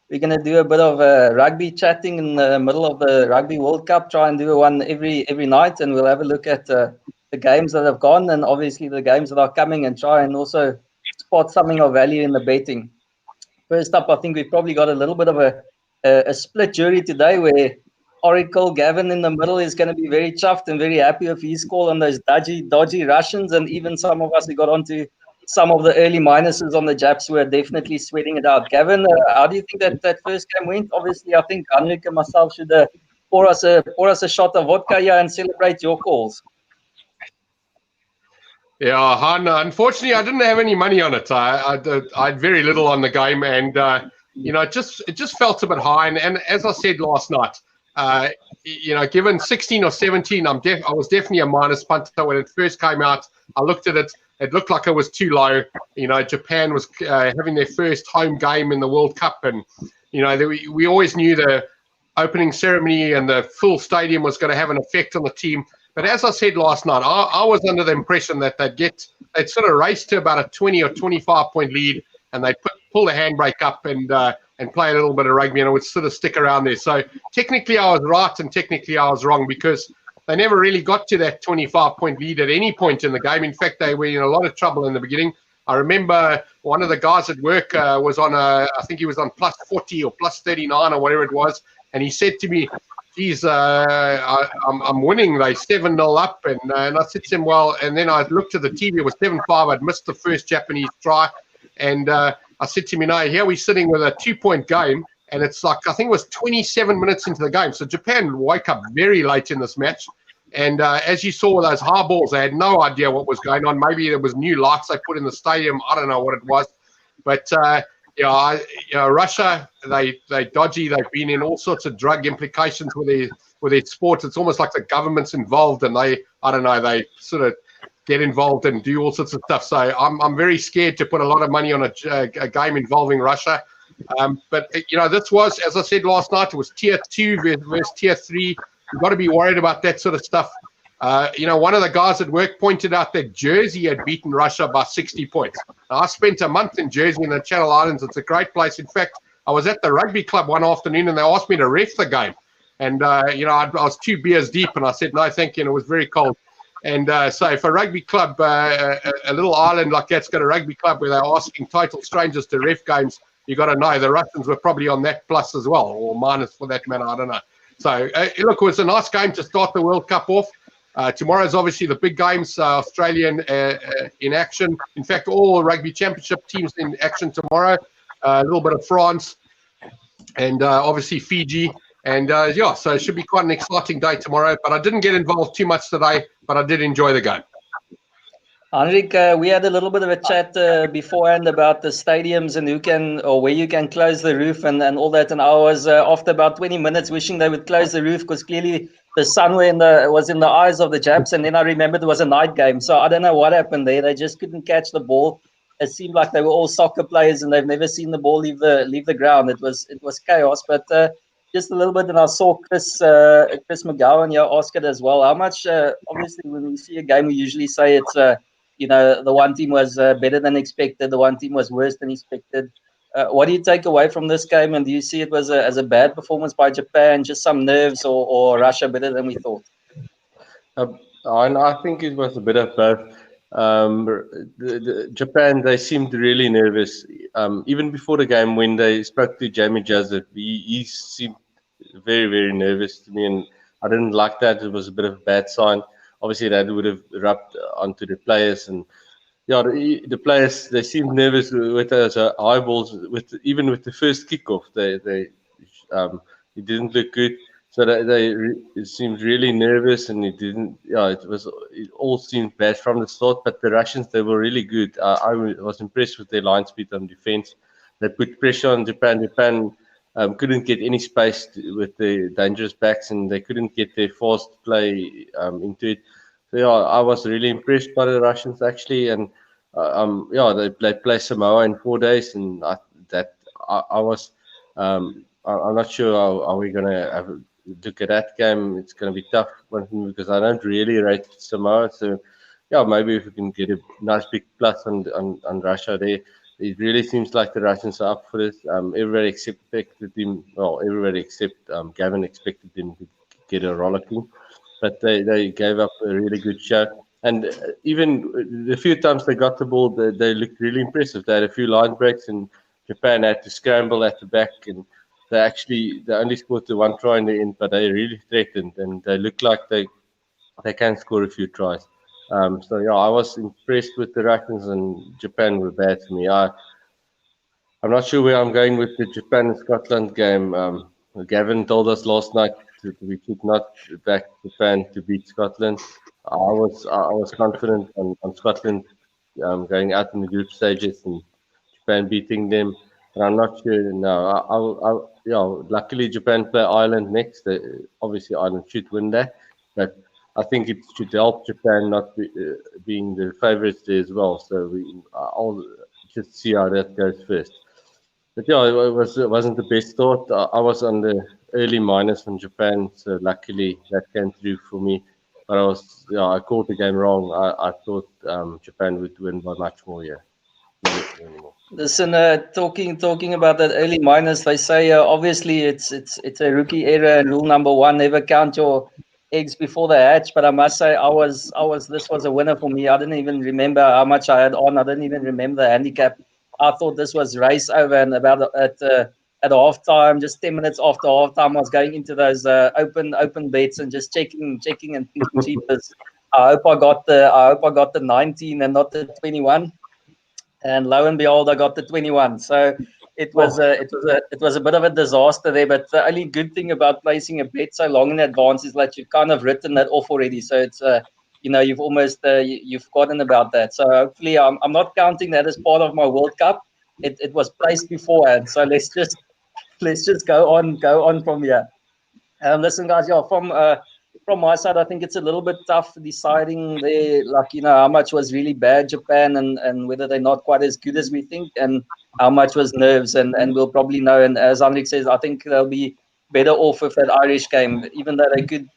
We're going to do a bit of rugby chatting in the middle of the Rugby World Cup. Try and do one every night, and we'll have a look at the games that have gone and obviously the games that are coming, and try and also spot something of value in the betting. First up, I think we've probably got a little bit of a split jury today, where Oracle Gavin in the middle is going to be very chuffed and very happy with his call on those dodgy Russians, and even some of us who got onto some of the early minuses on the Japs were definitely sweating it out. Gavin, how do you think that first game went? Obviously, I think Henrik and myself should pour us a shot of vodka here and celebrate your calls. Yeah, Han, unfortunately, I didn't have any money on it. I had very little on the game, and it just felt a bit high. And as I said last night, given 16 or 17, I was definitely a minus punter when it first came out. I looked at it; it looked like it was too low. Japan was having their first home game in the World Cup, and we always knew the opening ceremony and the full stadium was going to have an effect on the team. But as I said last night, I was under the impression that they'd sort of race to about a 20 or 25 point lead, and they'd pull the handbrake up and play a little bit of rugby, and it would sort of stick around there. So technically I was right and technically I was wrong, because they never really got to that 25 point lead at any point in the game. In fact, they were in a lot of trouble in the beginning. I remember one of the guys at work was on I think he was on plus 40 or plus 39 or whatever it was, and he said to me, geez, I'm winning. They 7-0 up. And I said to him, well, and then I looked at the TV. It was 7-5. I'd missed the first Japanese try. And I said to him, here we're sitting with a 2-point game. And it's like, I think it was 27 minutes into the game. So Japan woke up very late in this match. And as you saw with those high balls, they had no idea what was going on. Maybe there was new lights they put in the stadium. I don't know what it was. But Russia, they dodgy. They've been in all sorts of drug implications with their sports. It's almost like the government's involved, and they sort of get involved and do all sorts of stuff. So I'm very scared to put a lot of money on a game involving Russia. But this was, as I said last night, it was tier 2 versus tier 3. You've got to be worried about that sort of stuff. One of the guys at work pointed out that Jersey had beaten Russia by 60 points. Now, I spent a month in Jersey in the Channel Islands. It's a great place. In fact, I was at the rugby club one afternoon and they asked me to ref the game. And, I was 2 beers deep and I said, no, thank you. And it was very cold. And so if a rugby club, a little island like that's got a rugby club where they're asking total strangers to ref games, you got to know the Russians were probably on that plus as well, or minus for that matter. I don't know. So, look, it was a nice game to start the World Cup off. Tomorrow's obviously the big games, Australian in action. In fact, all rugby championship teams in action tomorrow. A little bit of France and obviously Fiji. And so it should be quite an exciting day tomorrow. But I didn't get involved too much today, but I did enjoy the game. Henrik, we had a little bit of a chat beforehand about the stadiums and who can or where you can close the roof and all that. And I was after about 20 minutes wishing they would close the roof because clearly the sun was in the eyes of the Japs. And then I remembered it was a night game. So I don't know what happened there. They just couldn't catch the ball. It seemed like they were all soccer players and they've never seen the ball leave the ground. It was chaos. But just a little bit, and I saw Chris McGowan here ask it as well. How much, obviously, when we see a game, we usually say it's the one team was better than expected, the one team was worse than expected. What do you take away from this game, and do you see it as a bad performance by Japan, just some nerves, or Russia better than we thought? I think it was a bit of both. Japan, they seemed really nervous. Even before the game, when they spoke to Jamie Joseph, he seemed very, very nervous to me, and I didn't like that. It was a bit of a bad sign. Obviously, that would have rubbed onto the players, and the players, they seemed nervous with those eyeballs. Even with the first kickoff, it didn't look good. So it seemed really nervous, and it all seemed bad from the start. But the Russians, they were really good. I was impressed with their line speed on defense. They put pressure on Japan. Japan couldn't get any space with the dangerous backs, and they couldn't get their fast play into it. So I was really impressed by the Russians actually, and they play Samoa in 4 days, and I'm not sure how we're gonna have a look at that game. It's gonna be tough because I don't really rate Samoa. So maybe if we can get a nice big plus on Russia there. it really seems like the Russians are up for this. Everybody expected him. Well, everybody except Gavin expected him to get a rollicking, but they gave up a really good show. And even the few times they got the ball, they looked really impressive. They had a few line breaks, and Japan had to scramble at the back, and they only scored the one try in the end, but they really threatened, and they looked like they can score a few tries. So yeah, I was impressed with the Russians, and Japan were bad to me. I'm not sure where I'm going with the Japan and Scotland game. Gavin told us last night we should not back Japan to beat Scotland. I was confident on Scotland going out in the group stages and Japan beating them, but I'm not sure now. Luckily Japan play Ireland next. Obviously Ireland should win that, but I think it should help Japan not being the favourites there as well. So I'll just see how that goes first. But yeah, it wasn't the best start. I was on the early minus from Japan, so luckily that came through for me. But I called the game wrong. I thought Japan would win by much more. Yeah. Listen, talking about that early minus, they say obviously it's a rookie error, and rule number 1: never count your eggs before they hatch. But I must say, this was a winner for me. I didn't even remember how much I had on. I didn't even remember the handicap. I thought this was race over, and about at half time, just 10 minutes after half time, I was going into those open bets and just checking and thinking, jeepers, I hope I got the 19 and not the 21. And lo and behold, I got the 21. So it was a bit of a disaster there. But the only good thing about placing a bet so long in advance is that you've kind of written that off already. So it's you've almost you've forgotten about that. So hopefully I'm not counting that as part of my World Cup. It was placed beforehand. So let's just go on from here. Listen, guys, yeah, from my side, I think it's a little bit tough deciding there, like, how much was really bad Japan and whether they're not quite as good as we think, and how much was nerves, and we'll probably know. And as Henrik says, I think they'll be better off with that Irish game, even though they could,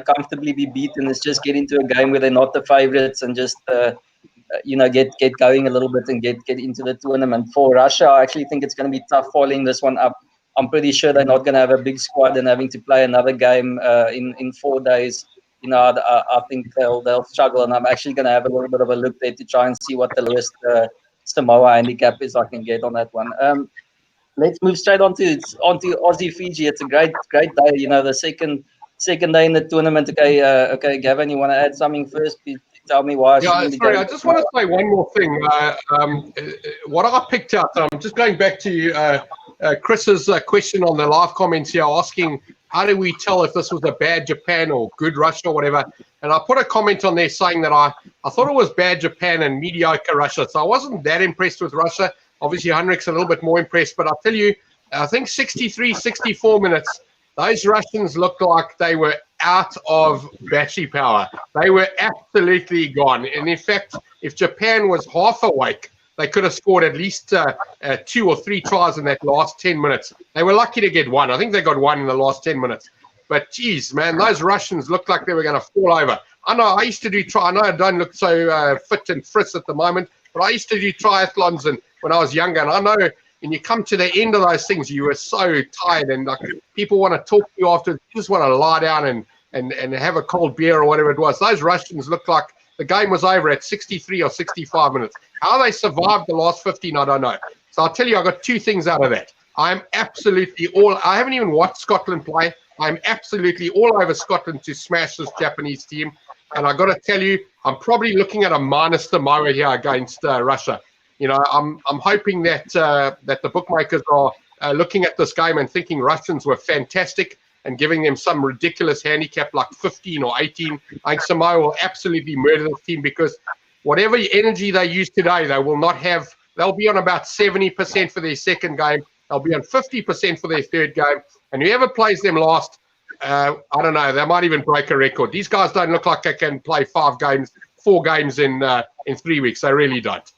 comfortably be beaten. It's just get into a game where they're not the favourites and just, get going a little bit and get into the tournament. For Russia, I actually think it's going to be tough following this one up. I'm pretty sure they're not going to have a big squad and having to play another game in 4 days. I think they'll struggle, and I'm actually going to have a little bit of a look there to try and see what the lowest Samoa handicap is I can get on that one. Let's move straight onto Aussie Fiji. It's a great day. The second day in the tournament. Okay, Gavin, you want to add something first? Tell me why. I just want to say one more thing. What I picked out, I'm just going back to Chris's question on the live comments here, asking how do we tell if this was a bad Japan or good Russia or whatever. And I put a comment on there saying that I thought it was bad Japan and mediocre Russia. So I wasn't that impressed with Russia. Obviously, Henrik's a little bit more impressed. But I'll tell you, I think 63, 64 minutes, those Russians looked like they were out of battery power. They were absolutely gone. And in fact, if Japan was half awake, they could have scored at least 2 or 3 tries in that last 10 minutes. They were lucky to get one. I think they got one in the last 10 minutes. But, geez, man, those Russians looked like they were going to fall over. I know I used to do I know I don't look so fit and frisk at the moment, but I used to do triathlons when I was younger. And I know when you come to the end of those things, you were so tired. And like, people want to talk to you after. You just want to lie down and have a cold beer or whatever it was. Those Russians looked like the game was over at 63 or 65 minutes. How they survived the last 15, I don't know. So I'll tell you, I got 2 things out of that. I haven't even watched Scotland play. I'm absolutely all over Scotland to smash this Japanese team. And I got to tell you, I'm probably looking at a minus Samoa here against Russia. I'm hoping that the bookmakers are looking at this game and thinking Russians were fantastic and giving them some ridiculous handicap like 15 or 18. I think Samoa will absolutely murder this team because whatever energy they use today, they will not have. They'll be on about 70% for their second game. They'll be on 50% for their third game. And whoever plays them last, I don't know, they might even break a record. These guys don't look like they can play 4 games in 3 weeks. They really don't.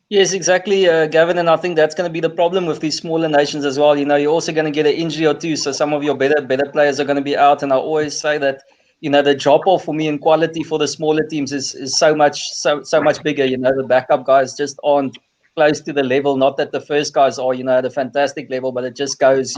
Yes, exactly, Gavin, and I think that's going to be the problem with these smaller nations as well. You're also going to get an injury or two, so some of your better players are going to be out. And I always say that, the drop off for me in quality for the smaller teams is so much bigger. The backup guys just aren't close to the level. Not that the first guys are, at a fantastic level, but it just goes,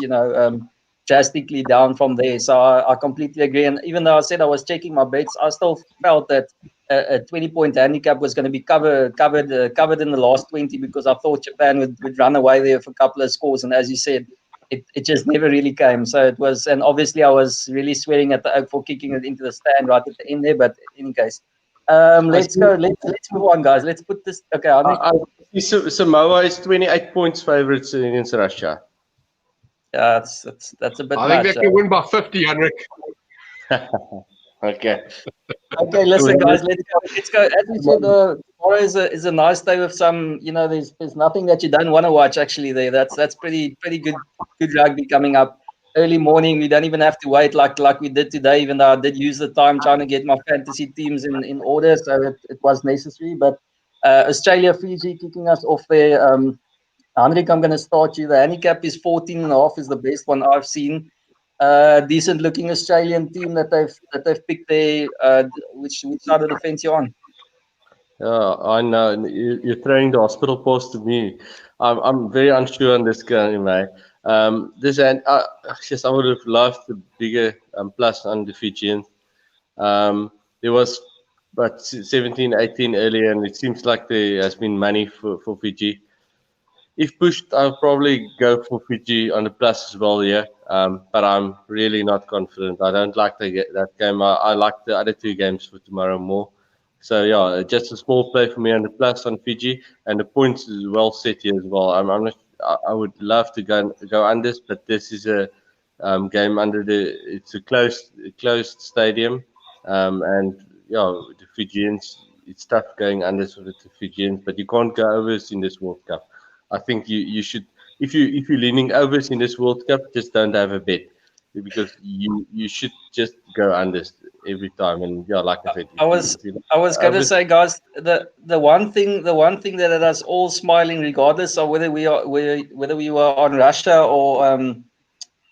drastically down from there. So I completely agree. And even though I said I was checking my bets, I still felt that a 20-point handicap was going to be covered in the last 20, because I thought Japan would run away there for a couple of scores. And as you said, it just never really came. So it was, and obviously I was really swearing at the oak for kicking it into the stand right at the end there. But in any case, let's go. Let's move on, guys. Let's put this. Okay, I see Samoa is 28 points favorites against Russia. Yeah, that's a bit I much. think they can win by 50, Henrik. Okay. Okay, listen, guys, let's go. As we said, tomorrow is a nice day with some. There's nothing that you don't want to watch actually. That's pretty good rugby coming up early morning. We don't even have to wait like we did today. Even though I did use the time trying to get my fantasy teams in order, so it was necessary. But Australia, Fiji kicking us off there. Henrik, I'm going to start you. The handicap is 14.5 is the best one I've seen. Decent looking Australian team that they've picked there. Which side of the fence you on? Yeah, I know. You're throwing the hospital post to me. I'm very unsure on this game, mate. Yes, I would have loved the bigger plus on the Fijians. There was but 17, 18 earlier, and it seems like there has been money for Fiji. If pushed, I'll probably go for Fiji on the plus as well, yeah. But I'm really not confident. I don't like that game. I like the other two games for tomorrow more. So yeah, just a small play for me on the plus on Fiji, and the points is well set here as well. I would love to go unders, but this is a game it's a closed stadium, and yeah, the Fijians. It's tough going unders with the Fijians, but you can't go overs in this World Cup. I think you should, if you're leaning overs in this World Cup, just don't have a bet, because you should just go unders every time. And yeah, like I said, I was going to say, guys, the one thing that had us all smiling, regardless of whether we were on Russia or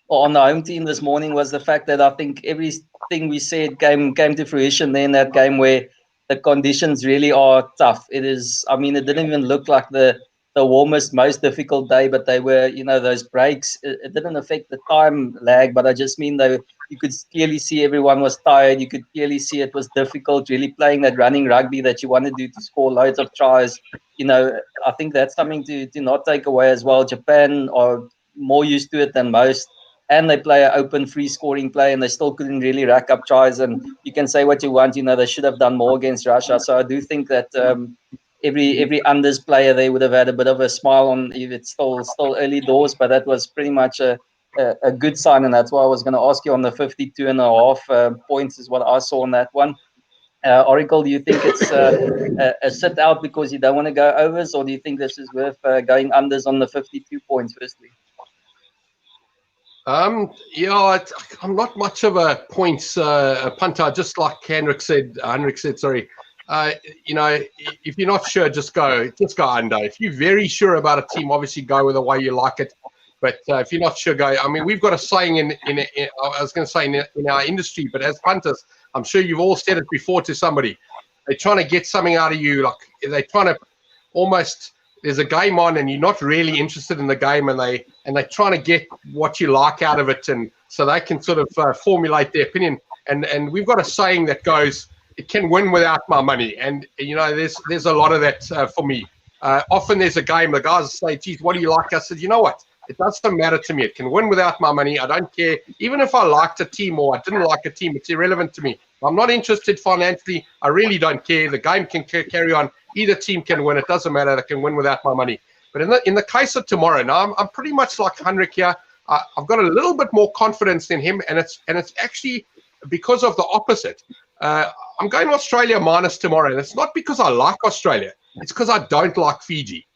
on the home team this morning, was the fact that I think everything we said came to fruition there in that game, where the conditions really are tough. It is. I mean, it didn't even look like the warmest, most difficult day, but they were, those breaks. It didn't affect the time lag, but I just mean you could clearly see everyone was tired. You could clearly see it was difficult, really playing that running rugby that you want to do to score loads of tries. I think that's something to not take away as well. Japan are more used to it than most, and they play an open, free scoring play, and they still couldn't really rack up tries. And you can say what you want, they should have done more against Russia. So I do think that every unders player they would have had a bit of a smile on, if it's still early doors, but that was pretty much a good sign. And that's why I was going to ask you on the 52.5 points is what I saw on that one. Oracle, do you think it's a sit out because you don't want to go overs, or do you think this is worth going unders on the 52 points firstly? Yeah, I'm not much of a points punter, just like Henrik said, sorry. If you're not sure, just go under. If you're very sure about a team, obviously go with the way you like it. But if you're not sure, go. I mean, we've got a saying in our industry, but as punters, I'm sure you've all said it before to somebody. They're trying to get something out of you, like they're trying to almost. There's a game on, and you're not really interested in the game, and they're trying to get what you like out of it, and so they can sort of formulate their opinion. And we've got a saying that goes, "It can win without my money," and there's a lot of that for me. Often there's a game, the guys say, "Geez, what do you like?" I said, "You know what? It doesn't matter to me. It can win without my money. I don't care. Even if I liked a team or I didn't like a team, it's irrelevant to me. I'm not interested financially. I really don't care. The game can carry on. Either team can win. It doesn't matter. They can win without my money." But in the case of tomorrow, now I'm pretty much like Henrik here. I've got a little bit more confidence in him, and it's actually because of the opposite. I'm going Australia minus tomorrow, and it's not because I like Australia. It's because I don't like Fiji.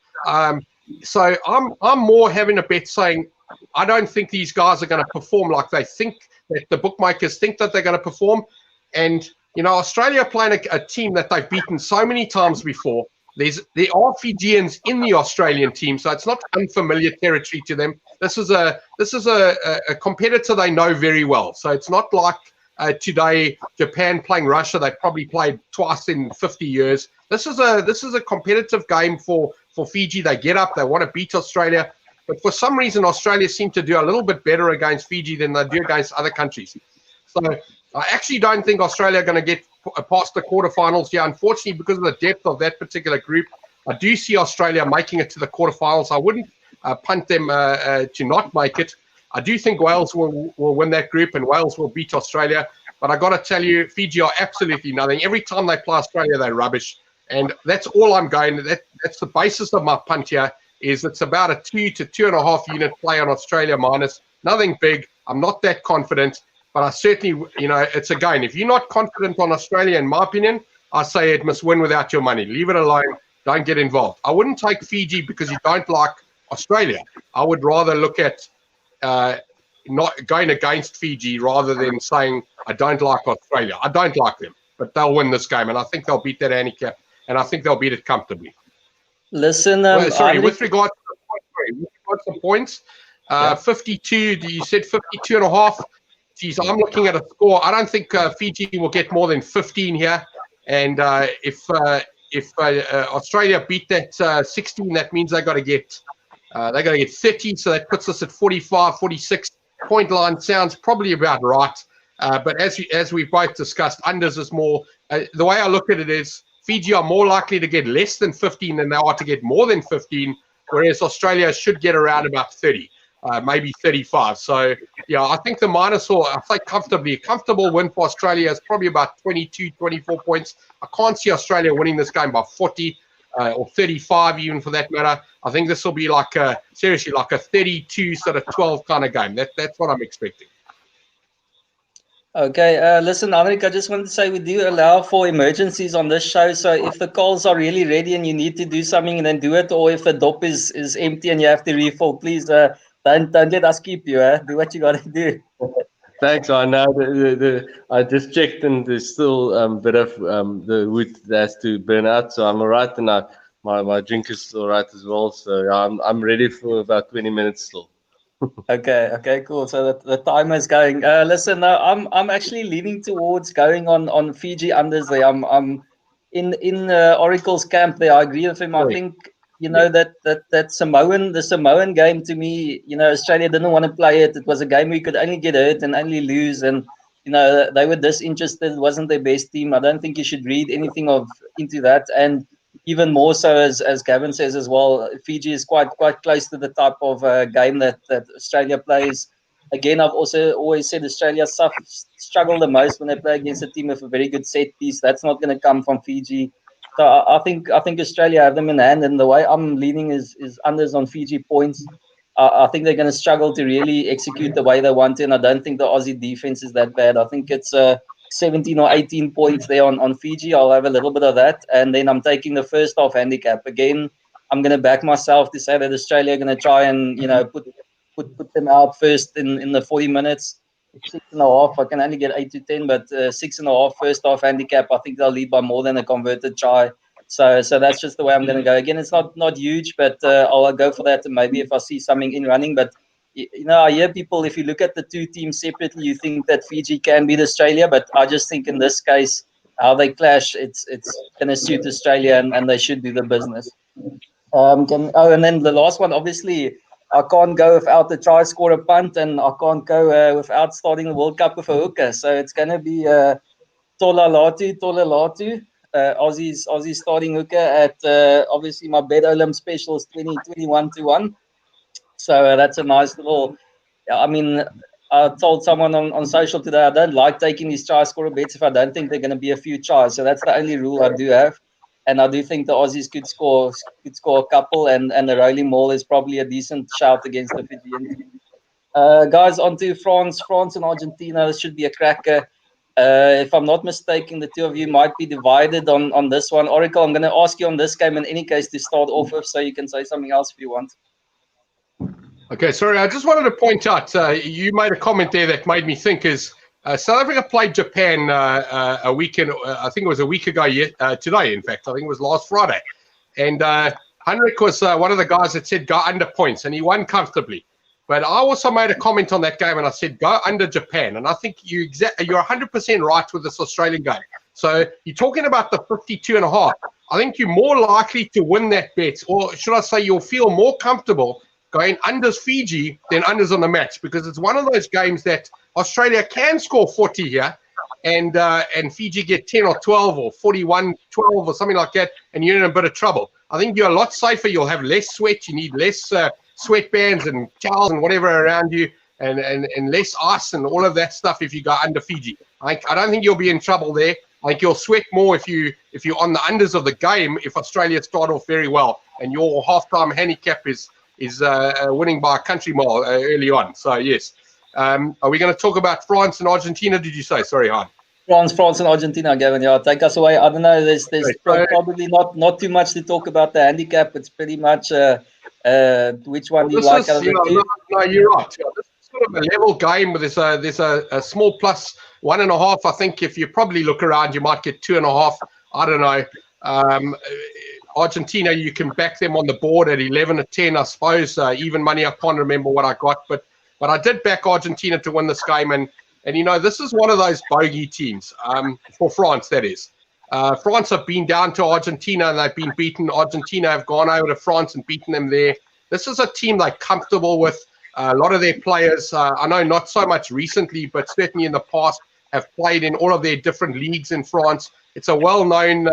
So I'm more having a bet saying I don't think these guys are going to perform like they think that the bookmakers think that they're going to perform. And Australia are playing a team that they've beaten so many times before. There are Fijians in the Australian team, so it's not unfamiliar territory to them. This is a competitor they know very well. So it's not like today Japan playing Russia. They probably played twice in 50 years. This is a competitive game for for Fiji. They get up, they want to beat Australia. But for some reason, Australia seem to do a little bit better against Fiji than they do against other countries. So I actually don't think Australia are going to get past the quarterfinals here. Unfortunately, because of the depth of that particular group, I do see Australia making it to the quarterfinals. I wouldn't punt them to not make it. I do think Wales will win that group and Wales will beat Australia. But I got to tell you, Fiji are absolutely nothing. Every time they play Australia, they're rubbish. And that's all I'm going. That's the basis of my punt here. Is it's about a 2 to 2.5 unit play on Australia minus. Nothing big. I'm not that confident. But I certainly, it's again, if you're not confident on Australia, in my opinion, I say it must win without your money. Leave it alone. Don't get involved. I wouldn't take Fiji because you don't like Australia. I would rather look at not going against Fiji rather than saying I don't like Australia. I don't like them, but they'll win this game, and I think they'll beat that handicap, and I think they'll beat it comfortably. Listen, with regard to the points, 52. You said 52.5. Geez, I'm looking at a score. I don't think Fiji will get more than 15 here. And if Australia beat that 16, that means they got to get 30. So that puts us at 45, 46 point line. Sounds probably about right. But as we've both discussed, unders is more. The way I look at it is Fiji are more likely to get less than 15 than they are to get more than 15, whereas Australia should get around about 30. Maybe 35. So, yeah, I think the minus, or I think comfortably, a comfortable win for Australia is probably about 22, 24 points. I can't see Australia winning this game by 40 or 35 even for that matter. I think this will be seriously like a 32 sort of 12 kind of game. That's what I'm expecting. Okay, listen, Anrik, I just wanted to say we do allow for emergencies on this show. So if the calls are really ready and you need to do something, then do it. Or if the DOP is empty and you have to refill, please don't let us keep you. Do what you got to do. Thanks. I know I just checked and there's still a bit of the wood that has to burn out. So I'm all right, and my drink is all right as well. So I'm ready for about 20 minutes still. Okay, cool. So the timer is going. Listen, I'm actually leaning towards going on Fiji unders there. I'm in Oracle's camp there. I agree with him. I think that the Samoan game, to me, Australia didn't want to play it. It was a game we could only get hurt and only lose, and they were disinterested. It wasn't their best team. I don't think you should read anything into that. And even more so, as Gavin says as well, Fiji is quite close to the type of game that Australia plays. Again, I've also always said Australia struggle the most when they play against a team with a very good set piece. That's not going to come from Fiji. So I think Australia have them in hand, and the way I'm leaning is unders on Fiji points. I think they're going to struggle to really execute the way they want to, and I don't think the Aussie defense is that bad. I think it's 17 or 18 points there on Fiji. I'll have a little bit of that. And then I'm taking the first half handicap. Again, I'm going to back myself to say that Australia are going to try and, put them out first in the 40 minutes. 6.5. I can only get 8 to 10, but 6.5 first half handicap. I think they'll lead by more than a converted try. So that's just the way I'm going to go. Again, it's not huge, but I'll go for that. And maybe if I see something in running, but I hear people, if you look at the two teams separately, you think that Fiji can beat Australia, but I just think in this case, how they clash, it's going to suit Australia, and they should do the business. And then the last one, obviously, I can't go without the try scorer punt, and I can't go without starting the World Cup with a hooker. So it's going to be Tola Latu, Aussie's starting hooker at obviously my Bet Olymp special is 21 to 1. So that's a nice little. I mean, I told someone on social today I don't like taking these try scorer bets if I don't think they're going to be a few tries. So that's the only rule I do have, and I do think the Aussies could score a couple, and the rolling maul is probably a decent shout against the Fijian team. Guys, on to France and Argentina. This should be a cracker. If I'm not mistaken, the two of you might be divided on this one. Oracle, I'm going to ask you on this game in any case to start off with, so you can say something else if you want. Okay, sorry, I just wanted to point out, you made a comment there that made me think is South Africa played Japan I think it was a week ago today, in fact. I think it was last Friday. And Henrik was one of the guys that said go under points, and he won comfortably. But I also made a comment on that game, and I said go under Japan. And I think you're 100% right with this Australian game. So you're talking about the 52.5. I think you're more likely to win that bet, or should I say, you'll feel more comfortable going unders Fiji than unders on the match, because it's one of those games that Australia can score 40 here, and Fiji get 10 or 12 or 41-12 or something like that, and you're in a bit of trouble. I think you're a lot safer. You'll have less sweat. You need less sweatbands and towels and whatever around you, and less ice and all of that stuff if you go under Fiji. I don't think you'll be in trouble there. I think you'll sweat more if you're on the unders of the game if Australia start off very well and your halftime handicap is winning by a country mile early on. So yes, are we going to talk about France and Argentina? Did you say? Sorry, Han. France and Argentina, Gavin. Yeah, take us away. I don't know. There's probably not too much to talk about the handicap. It's pretty much which one do you like out of the two? No, you're right. Yeah, this is sort of a level game. There's a small plus 1.5. I think if you probably look around, you might get 2.5. I don't know. Argentina, you can back them on the board at 11-10, I suppose. Even money, I can't remember what I got, but I did back Argentina to win this game, and this is one of those bogey teams for France. That is, France have been down to Argentina and they've been beaten. Argentina have gone over to France and beaten them there. This is a team they're comfortable with. A lot of their players, I know not so much recently, but certainly in the past, have played in all of their different leagues in France. It's a well-known,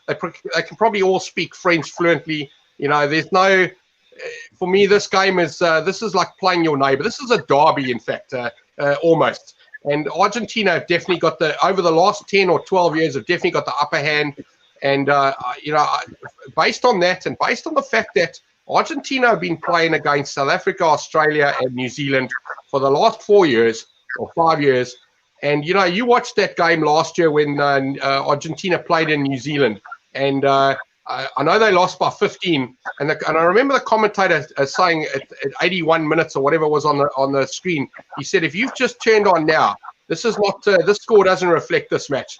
they can probably all speak French fluently. There's no, for me, this game is, this is like playing your neighbor. This is a derby, in fact, almost. And Argentina have definitely got over the last 10 or 12 years, have definitely got the upper hand. And, based on that and based on the fact that Argentina have been playing against South Africa, Australia, and New Zealand for the last 4 years or 5 years. And, you watched that game last year when Argentina played in New Zealand. And I know they lost by 15. And I remember the commentator saying at 81 minutes or whatever was on the screen, he said, if you've just turned on now, this is not this score doesn't reflect this match.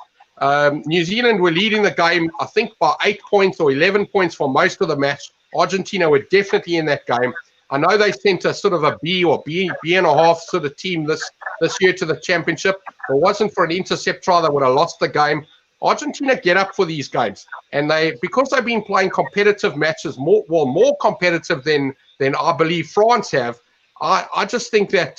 New Zealand were leading the game, I think, by 8 points or 11 points for most of the match. Argentina were definitely in that game. I know they sent a sort of a B or B and a half sort of team this year to the championship. If it wasn't for an intercept try, they would have lost the game. Argentina get up for these games, and because they've been playing competitive matches, more competitive than I believe France have. I just think that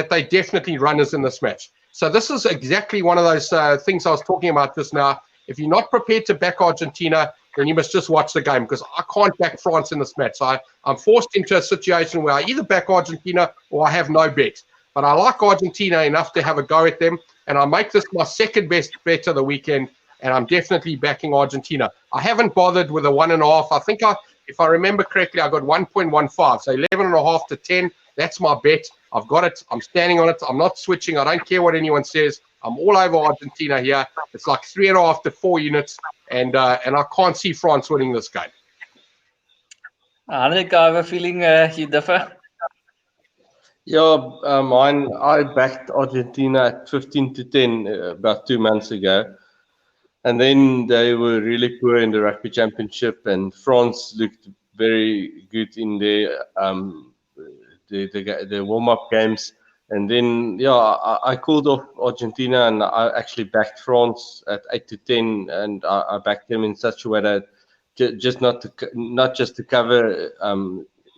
they definitely runners in this match. So this is exactly one of those things I was talking about just now. If you're not prepared to back Argentina, then you must just watch the game, because I can't back France in this match. So I'm forced into a situation where I either back Argentina or I have no bet. But I like Argentina enough to have a go at them, and I make this my second best bet of the weekend, and I'm definitely backing Argentina. I haven't bothered with a 1.5. I think if I remember correctly, I got 1.15, so 11.5 to 10. That's my bet. I've got it. I'm standing on it. I'm not switching. I don't care what anyone says. I'm all over Argentina here. It's like 3.5 to 4 units, and I can't see France winning this game. Hendrik, I have a feeling you differ. Yeah, I backed Argentina at 15-10 about 2 months ago. And then they were really poor in the Rugby Championship, and France looked very good in their warm-up games. And then, I called off Argentina, and I actually backed France at 8-10, and I backed them in such a way that not just to cover,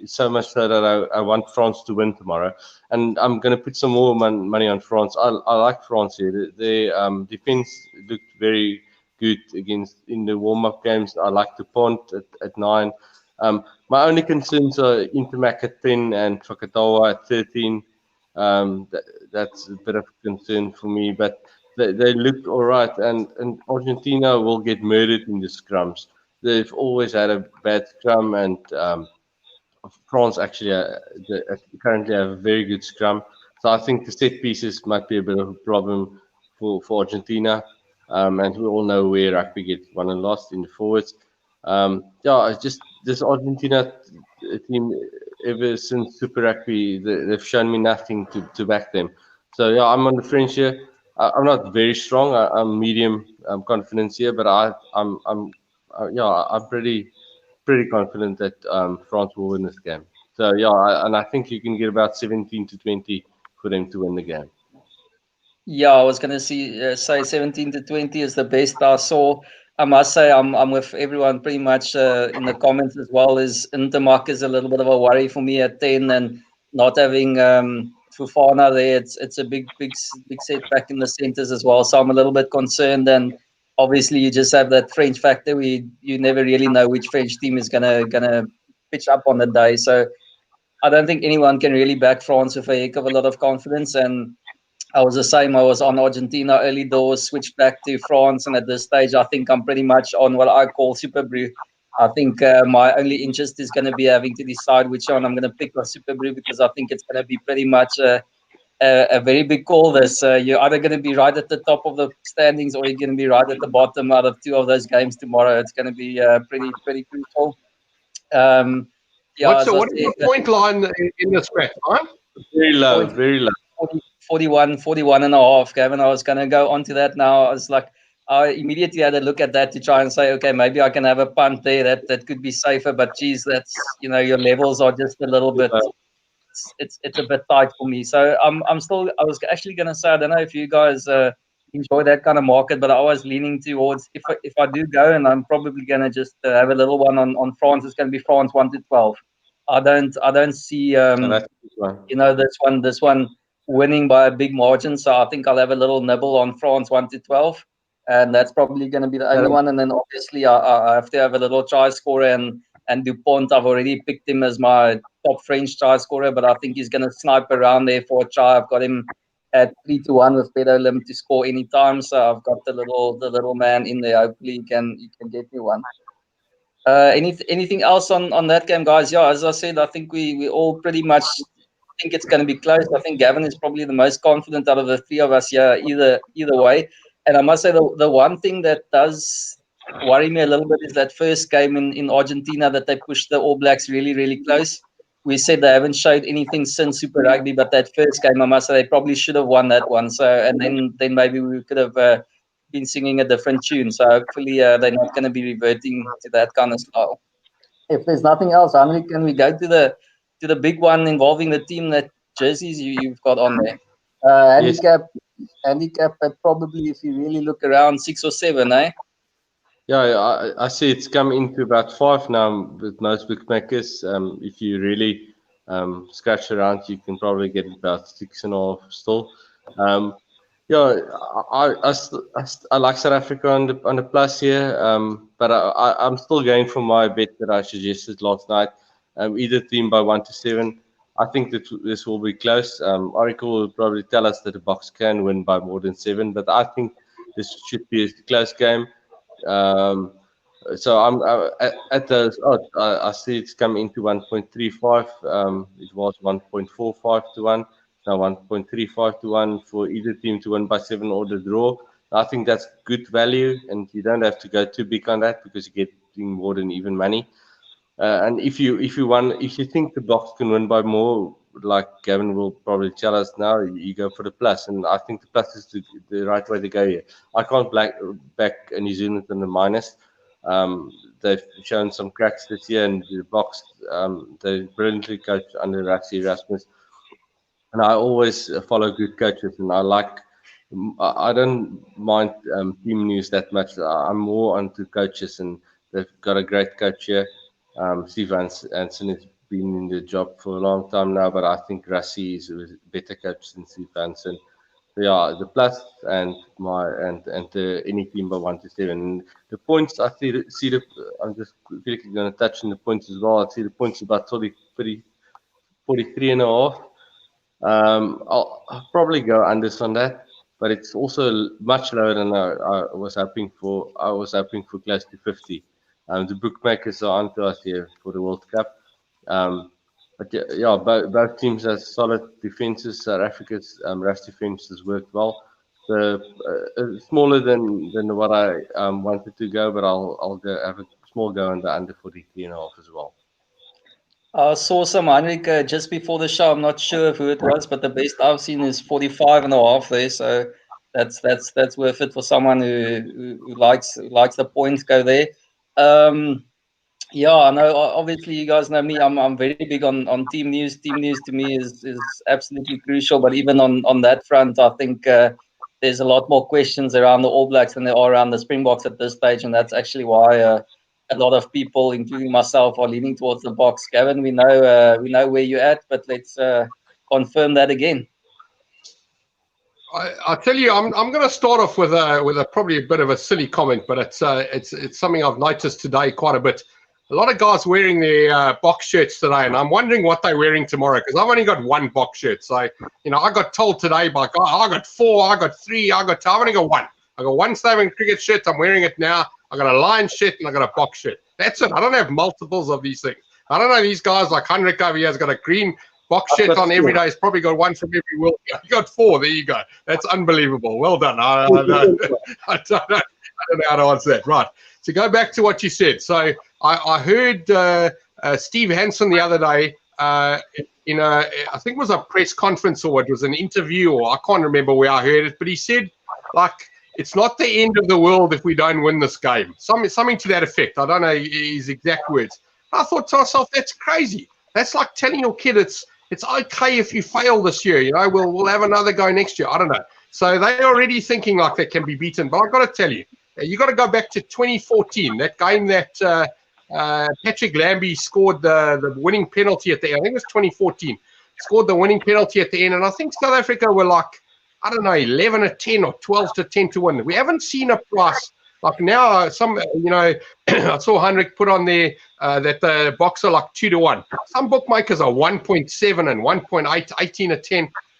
so much so that I want France to win tomorrow. And I'm going to put some more money on France. I like France here. Their defense looked very good in the warm-up games. I like the punt at 9. My only concerns are Intermac at 10 and Fakatawa at 13. That's a bit of a concern for me, but they looked all right, and Argentina will get murdered in the scrums. They've always had a bad scrum, and France actually currently have a very good scrum. So I think the set pieces might be a bit of a problem for Argentina. And we all know where rugby gets won and lost in the forwards. It's just this Argentina team, ever since Super Rugby, they've shown me nothing to back them. So I'm on the French here. I'm not very strong. I'm medium confidence here, but I'm pretty confident that France will win this game. So and I think you can get about 17-20 for them to win the game. Yeah, I was going to say 17-20 is the best I saw. I must say I'm with everyone pretty much in the comments as well. Is Intermark is a little bit of a worry for me at 10, and not having Fufana there. It's a big setback in the centres as well. So I'm a little bit concerned. And obviously, you just have that French factor. You never really know which French team is gonna pitch up on the day. So I don't think anyone can really back France with a heck of a lot of confidence. And I was the same. I was on Argentina early doors, switched back to France, and at this stage, I think I'm pretty much on what I call Super Brew. I think my only interest is going to be having to decide which one I'm going to pick on Super Brew, because I think it's going to be pretty much a very big call. This you're either going to be right at the top of the standings, or you're going to be right at the bottom out of two of those games tomorrow. It's going to be pretty crucial. Um, yeah, What's as the I what is said, the point line in the scratch, huh? Very low, 40, very low. 41 and a half, Gavin. I was going to go onto that now. I was like, I immediately had to look at that to try and say, okay, maybe I can have a punt there. That could be safer. But geez, that's, your levels are just a little bit, it's a bit tight for me. So I'm still, I was actually going to say, I don't know if you guys enjoy that kind of market, but I was leaning towards, if I do go, and I'm probably going to just have a little one on France, it's going to be France 1-12. I don't see, So that's this one. this one winning by a big margin. So I think I'll have a little nibble on France 1-12, and that's probably going to be the only one. And then obviously I have to have a little try scorer, and Dupont. I've already picked him as my top French try scorer, but I think he's going to snipe around there for a try. I've got him at 3-1 with better limit to score anytime. So I've got the little man in there. Hopefully he can get me one. Anything else on that game, guys? Yeah, as I said, I think we all pretty much think it's going to be close. I think Gavin is probably the most confident out of the three of us here, either way. And I must say, the one thing that does worry me a little bit is that first game in Argentina, that they pushed the All Blacks really close. We said they haven't showed anything since Super Rugby, but that first game, I must say, they probably should have won that one. So, and then maybe we could have been singing a different tune. So hopefully they're not going to be reverting to that kind of style. If there's nothing else, Henrik, can we go to the big one involving the team that jerseys you've got on there? Yes. Handicap at probably, if you really look around, 6 or 7, eh? Yeah, I see it's come into about 5 now with most bookmakers. If you really scratch around, you can probably get about 6.5 still. Yeah, I like South Africa on the plus here, but I'm still going for my bet that I suggested last night. Either team by 1-7. I think that this will be close. Oracle will probably tell us that the Box can win by more than 7, but I think this should be a close game. Um, so I'm at those odds. I see it's come into 1.35. It was 1.45 to 1. Now 1.35 to 1 for either team to win by 7 or the draw. I think that's good value, and you don't have to go too big on that because you're getting more than even money. And if you think the Box can win by more, like Gavin will probably tell us now, you go for the plus, and I think the plus is the right way to go here. I can't back New Zealand in the minus. They've shown some cracks this year, and the Box they brilliantly coached under Rassie Erasmus, and I always follow good coaches, and I don't mind team news that much. I'm more onto coaches, and they've got a great coach here. Steve Hansen has been in the job for a long time now, but I think Rassie is a better coach than Steve Hansen. So yeah, the plus and the any team by 1-7. And the points I see the I'm just quickly going to touch on the points as well. I see the points about 43 and a half. I'll probably go under on that, but it's also much lower than I was hoping for. I was hoping for close to 50. The bookmakers are onto us here for the World Cup. But yeah, both teams have solid defenses. South Africa's rush defense has worked well. The smaller than what I wanted to go, but I'll go have a small go under 43 and a half as well. I saw some Heinrich just before the show. I'm not sure who it was, but the best I've seen is 45.5 there. So that's worth it for someone who likes the points go there. Yeah, I know. Obviously, you guys know me. I'm very big on team news. Team news to me is absolutely crucial. But even on that front, I think there's a lot more questions around the All Blacks than there are around the Springboks at this stage, and that's actually why a lot of people, including myself, are leaning towards the Boks. Gavin, we know where you're at, but let's confirm that again. I tell you, I'm going to start off with a probably a bit of a silly comment, but it's something I've noticed today quite a bit. A lot of guys wearing their box shirts today, and I'm wondering what they're wearing tomorrow, because I've only got one box shirt. So, I got told today by I got 4, I got 3, I've only got 1. I got one South African cricket shirt. I'm wearing it now. I got a Lions shirt and I got a box shirt. That's it. I don't have multiples of these things. I don't know these guys like Hendrik over here has got a green box shirt on every day. He's probably got one from every World Cup. You got 4. There you go. That's unbelievable. Well done. I don't know how to answer that. Right. To go back to what you said. So I heard Steve Hansen the other day I think it was a press conference or it was an interview, or I can't remember where I heard it, but he said, like, it's not the end of the world if we don't win this game. Something to that effect. I don't know his exact words. I thought to myself, that's crazy. That's like telling your kid it's okay if you fail this year. We'll have another go next year. I don't know. So they're already thinking like they can be beaten. But I've got to tell you, you got to go back to 2014, that game that Patrick Lambie scored the winning penalty at the end. I think it was 2014. Scored the winning penalty at the end, and I think South Africa were like, I don't know, 11-10 or 12-10 to win. We haven't seen a price like now. I saw Hendrik put on there that the Boks are like 2-1. Some bookmakers are 1.7 and 1.8,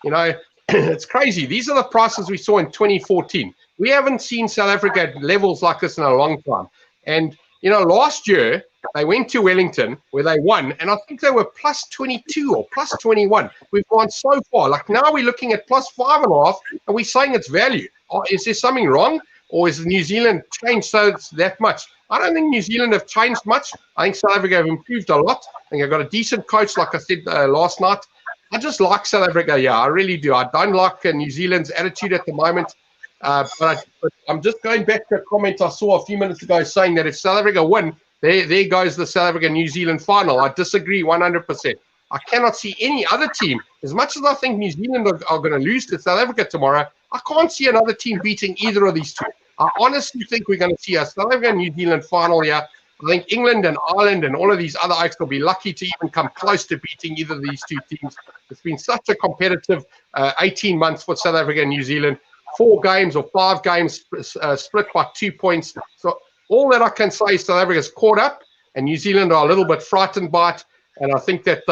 18-10. It's crazy. These are the prices we saw in 2014. We haven't seen South Africa at levels like this in a long time. And last year they went to Wellington where they won, and I think they were plus 22 or plus 21. We've gone so far. Like now we're looking at plus 5.5, and we're saying it's value. Is there something wrong, or is New Zealand changed so it's that much? I don't think New Zealand have changed much. I think South Africa have improved a lot. I think they've got a decent coach, like I said last night. I just like South Africa. Yeah, I really do. I don't like New Zealand's attitude at the moment. But I'm just going back to a comment I saw a few minutes ago saying that if South Africa win, there goes the South Africa-New Zealand final. I disagree 100%. I cannot see any other team. As much as I think New Zealand are going to lose to South Africa tomorrow, I can't see another team beating either of these two. I honestly think we're going to see a South Africa-New Zealand final here. I think England and Ireland and all of these other oaks will be lucky to even come close to beating either of these two teams. It's been such a competitive 18 months for South Africa and New Zealand. 4 games or 5 games split by 2 points. So all that I can say is South Africa's caught up, and New Zealand are a little bit frightened by it. And I think that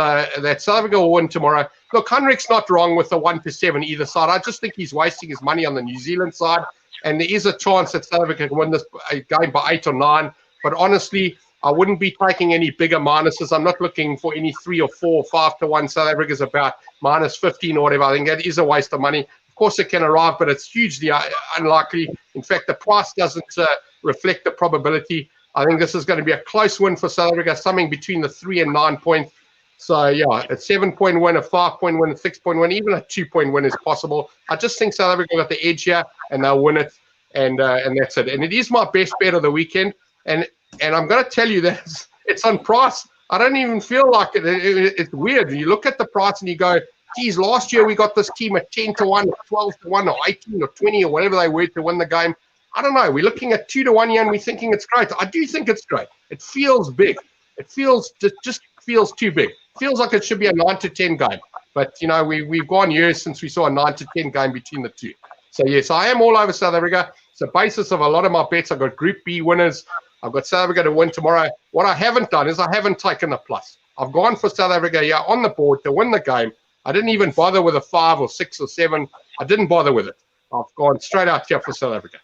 South Africa will win tomorrow. Look, Hendrik's not wrong with the 1-7 either side. I just think he's wasting his money on the New Zealand side. And there is a chance that South Africa can win this game by 8 or 9. But honestly, I wouldn't be taking any bigger minuses. I'm not looking for any 3 or 4 or 5-1. South Africa's about minus 15 or whatever. I think that is a waste of money. Of course, it can arrive, but it's hugely unlikely. In fact, the price doesn't reflect the probability. I think this is going to be a close win for South Africa, something between the 3 and 9 points. So, yeah, a 7-point win, a 5-point win, a 6-point win, even a 2-point win is possible. I just think South Africa got the edge here, and they'll win it, and that's it. And it is my best bet of the weekend. And I'm going to tell you that it's on price. I don't even feel like it. It's weird. You look at the price and you go, geez, last year we got this team at 10-1 or 12-1 or 18 or 20 or whatever they were to win the game. I don't know. We're looking at 2-1 here and we're thinking it's great. I do think it's great. It feels big. It just feels too big. It feels like it should be a 9-10 game. But, we've gone years since we saw a 9-10 game between the two. So, yes, I am all over South Africa. It's the basis of a lot of my bets. I've got Group B winners. I've got South Africa to win tomorrow. What I haven't done is I haven't taken the plus. I've gone for South Africa here on the board to win the game. I didn't even bother with a 5 or 6 or 7. I didn't bother with it. I've gone straight out here for South Africa.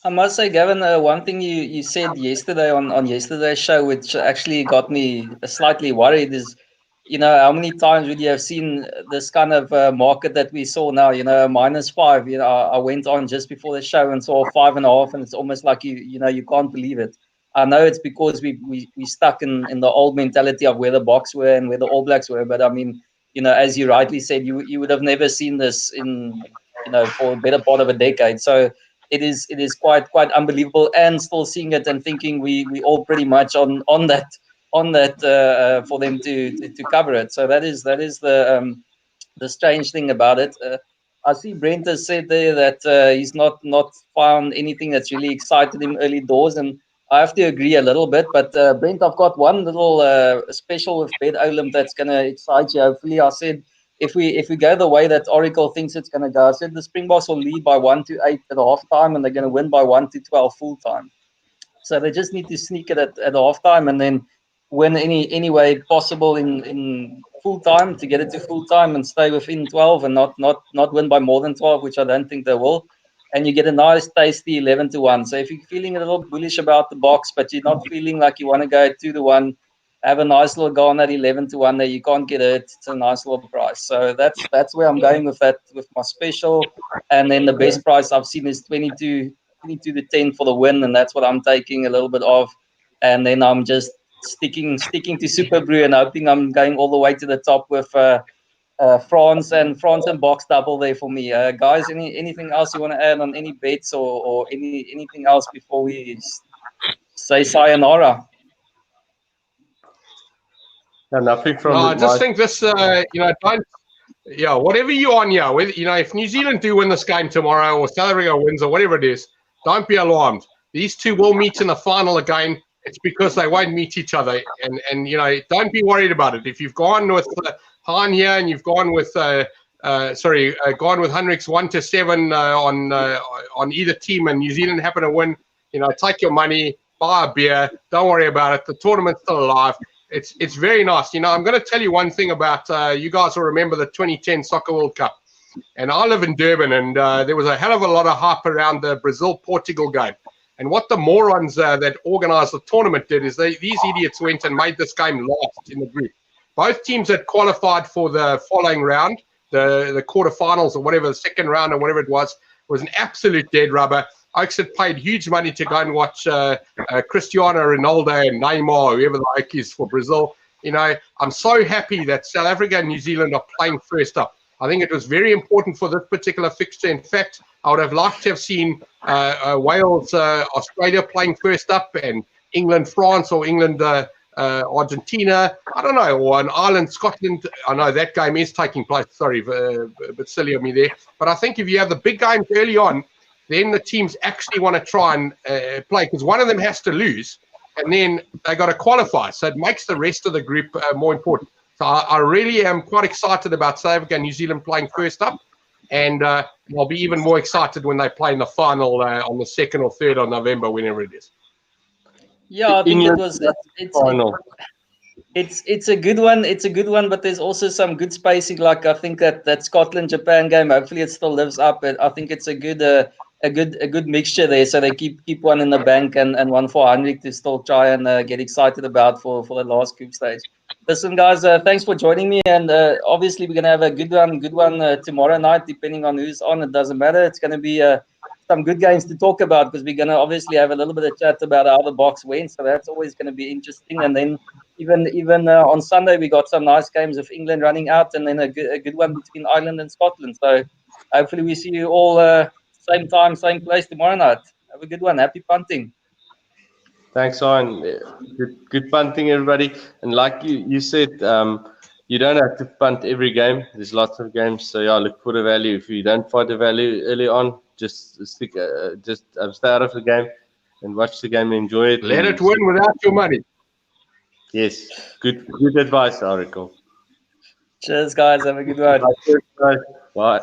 I must say, Gavin, one thing you said yesterday on yesterday's show, which actually got me slightly worried, is, how many times would you have seen this kind of market that we saw now, -5. I went on just before the show and saw 5.5, and it's almost like you can't believe it. I know it's because we stuck in the old mentality of where the Boks were and where the All Blacks were, but I mean, as you rightly said, you would have never seen this in for a better part of a decade. So it is quite unbelievable, and still seeing it and thinking we all pretty much on that for them to cover it. So that is the strange thing about it. I see Brent has said there that he's not found anything that's really excited him early doors, and I have to agree a little bit. But Brent, I've got one little special with Bet Olymp that's going to excite you. Hopefully, I said if we go the way that Oracle thinks it's going to go, I said the Springboks will lead by 1-8 at half time, and they're going to win by 1-12 full time. So they just need to sneak it at halftime and then win any way possible in full time to get it to full time and stay within 12 and not win by more than 12, which I don't think they will. And you get a nice tasty 11-1. So if you're feeling a little bullish about the box, but you're not feeling like you want to go 2-1, have a nice little go on that 11-1 there. You can't get hurt. It's a nice little price. So that's where I'm going with that with my special. And then the best price I've seen is 22-10 for the win, and that's what I'm taking a little bit of. And then I'm just sticking to Super Brew and hoping I'm going all the way to the top with France and box double there for me. Guys, anything else you want to add on any bets or anything else before we say sayonara? No, nothing from. No, I just think this. Whatever you're on, whether, if New Zealand do win this game tomorrow or South Africa wins or whatever it is, don't be alarmed. These two will meet in the final again. It's because they won't meet each other, and don't be worried about it. If you've gone with Han here and you've gone with gone with Hendricks 1-7 on either team, and New Zealand happen to win, take your money, buy a beer, don't worry about it. The tournament's still alive. It's very nice. I'm going to tell you one thing about you guys will remember the 2010 Soccer World Cup. And I live in Durban, and there was a hell of a lot of hype around the Brazil-Portugal game. And what the morons that organised the tournament did is these idiots went and made this game last in the group. Both teams had qualified for the following round, the quarterfinals or whatever, the second round or whatever it was an absolute dead rubber. Oaks had paid huge money to go and watch Cristiano Ronaldo and Neymar, whoever the Oak is for Brazil. I'm so happy that South Africa and New Zealand are playing first up. I think it was very important for this particular fixture. In fact, I would have liked to have seen Wales, Australia playing first up, and England, France, or England, Argentina. I don't know, or an Ireland, Scotland. I know that game is taking place. Sorry, a bit silly of me there. But I think if you have the big games early on, then the teams actually want to try and play, because one of them has to lose, and then they got to qualify. So it makes the rest of the group more important. So I really am quite excited about South Africa and New Zealand playing first up, and I'll be even more excited when they play in the final on the 2nd or 3rd of November, whenever it is. Yeah, I think it's a good one. It's a good one, but there's also some good spacing. Like I think that Scotland-Japan game, hopefully it still lives up. I think it's a good mixture there. So they keep one in the bank and one for Hendrik to still try and get excited about for the last group stage. Listen, guys, thanks for joining me. And obviously we're gonna have a good one tomorrow night, depending on who's on. It doesn't matter. It's gonna be some good games to talk about, because we're gonna obviously have a little bit of chat about how the box went. So that's always gonna be interesting. And then even on Sunday we got some nice games of England running out, and then a good one between Ireland and Scotland. So hopefully we see you all same time, same place tomorrow night. Have a good one. Happy punting. Thanks, Owen. Good punting, everybody. And like you said, you don't have to punt every game. There's lots of games, so look for the value. If you don't find the value early on, just stay out of the game and watch the game and enjoy it. Let it win without your money. Yes, good advice, Oracle. Cheers, guys. Have a good one. Bye.